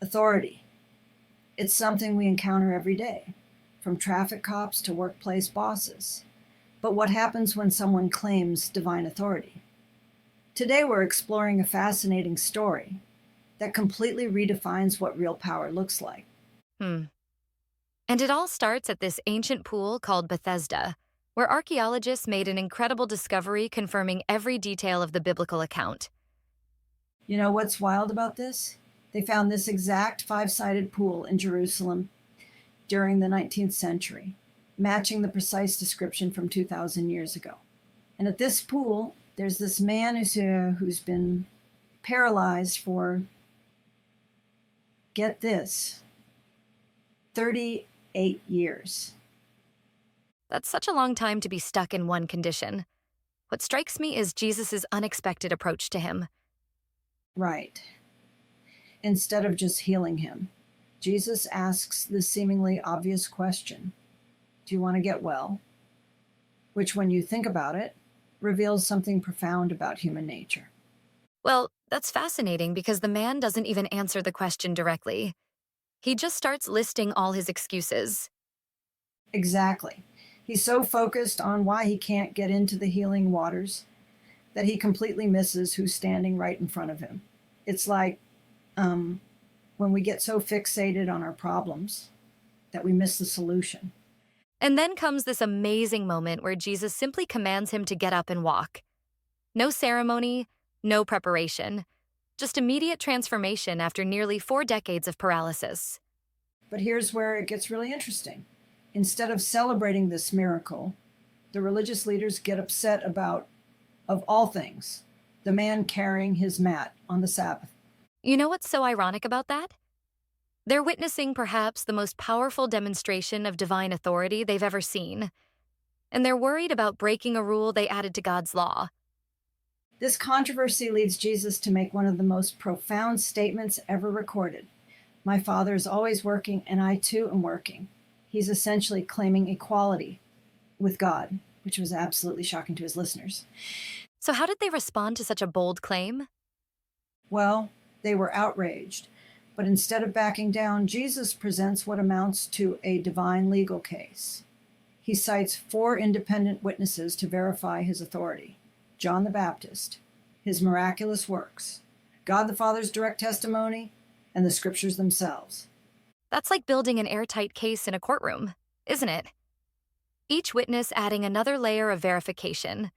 Authority. It's something we encounter every day, from traffic cops to workplace bosses. But what happens when someone claims divine authority? Today we're exploring a fascinating story that completely redefines what real power looks like. Hmm. And it all starts at this ancient pool called Bethesda, where archaeologists made an incredible discovery confirming every detail of the biblical account. You know what's wild about this? They found this exact five-sided pool in Jerusalem during the 19th century, matching the precise description from 2,000 years ago. And at this pool, there's this man who's been paralyzed for, get this, 38 years. That's such a long time to be stuck in one condition. What strikes me is Jesus' unexpected approach to him. Right. Instead of just healing him, Jesus asks the seemingly obvious question: do you want to get well? Which, when you think about it, reveals something profound about human nature. Well, that's fascinating because the man doesn't even answer the question directly. He just starts listing all his excuses. Exactly. He's so focused on why he can't get into the healing waters that he completely misses who's standing right in front of him. It's like um, when we get so fixated on our problems that we miss the solution. And then comes this amazing moment where Jesus simply commands him to get up and walk. No ceremony, no preparation, just immediate transformation after nearly 4 decades of paralysis. But here's where it gets really interesting. Instead of celebrating this miracle, the religious leaders get upset about, of all things, the man carrying his mat on the Sabbath. You know what's so ironic about that? They're witnessing perhaps the most powerful demonstration of divine authority they've ever seen, and they're worried about breaking a rule they added to God's law. This controversy leads Jesus to make one of the most profound statements ever recorded. My Father is always working, and I too am working. He's essentially claiming equality with God, which was absolutely shocking to his listeners. So, how did they respond to such a bold claim? Well, they were outraged. But instead of backing down, Jesus presents what amounts to a divine legal case. He cites 4 independent witnesses to verify his authority: John the Baptist, his miraculous works, God the Father's direct testimony, and the scriptures themselves. That's like building an airtight case in a courtroom, isn't it? Each witness adding another layer of verification.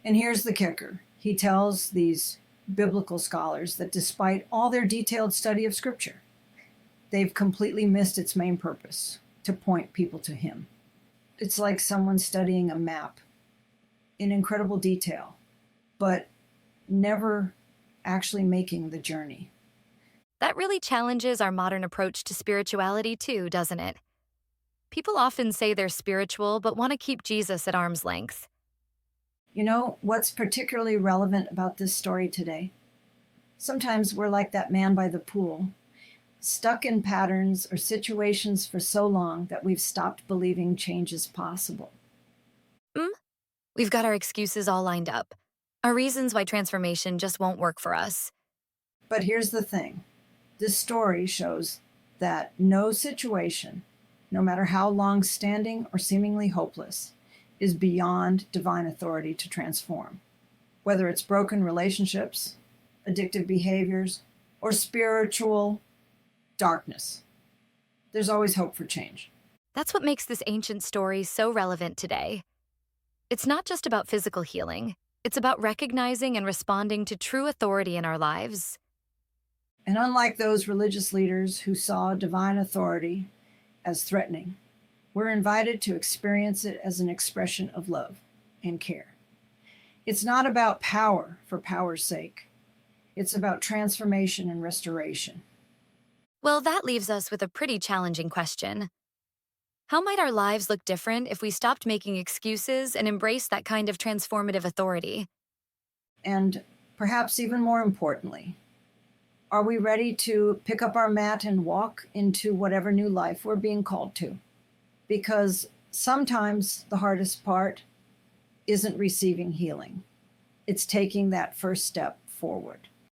And here's the kicker. He tells these biblical scholars that despite all their detailed study of Scripture, they've completely missed its main purpose: to point people to him. It's like someone studying a map in incredible detail, but never actually making the journey. That really challenges our modern approach to spirituality, too, doesn't it? People often say they're spiritual but want to keep Jesus at arm's length. You know what's particularly relevant about this story today? Sometimes we're like that man by the pool, stuck in patterns or situations for so long that we've stopped believing change is possible. Hmm? We've got our excuses all lined up, our reasons why transformation just won't work for us. But here's the thing. This story shows that no situation, no matter how long-standing or seemingly hopeless, is beyond divine authority to transform. Whether it's broken relationships, addictive behaviors, or spiritual darkness, there's always hope for change. That's what makes this ancient story so relevant today. It's not just about physical healing, it's about recognizing and responding to true authority in our lives. And unlike those religious leaders who saw divine authority as threatening, we're invited to experience it as an expression of love and care. It's not about power for power's sake. It's about transformation and restoration. Well, that leaves us with a pretty challenging question. How might our lives look different if we stopped making excuses and embraced that kind of transformative authority? And perhaps even more importantly, are we ready to pick up our mat and walk into whatever new life we're being called to? Because sometimes the hardest part isn't receiving healing. It's taking that first step forward.